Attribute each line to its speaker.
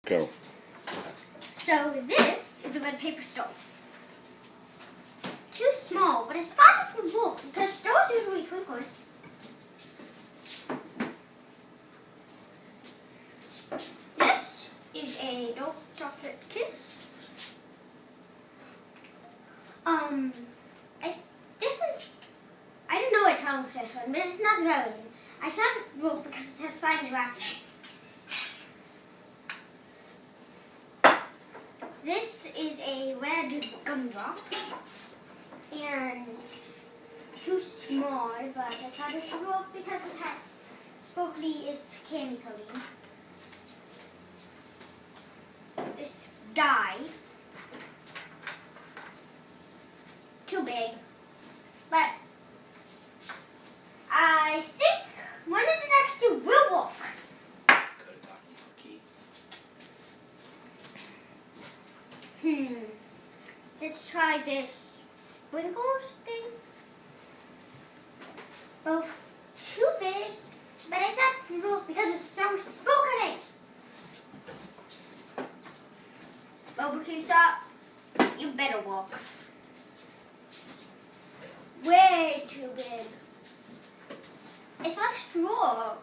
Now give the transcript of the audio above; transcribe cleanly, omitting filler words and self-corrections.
Speaker 1: Go.
Speaker 2: So this is a red paper stove. Too small, but I thought it would work because stoves usually twinkle. This is a dark chocolate kiss. I didn't know it found this one, but it's not relevant. I found it wrong because it has science wrapping. This is a red gumdrop, and too small, but I thought it would work because it has sparkly is candy coating. This die, too big, but I think one of the next two will work.
Speaker 3: Could have gotten lucky.
Speaker 2: Let's try this sprinkles thing. Both too big, but I thought it would work because it's so sparkly. Barbecue sauce, you better work. Way too big. It's not straw.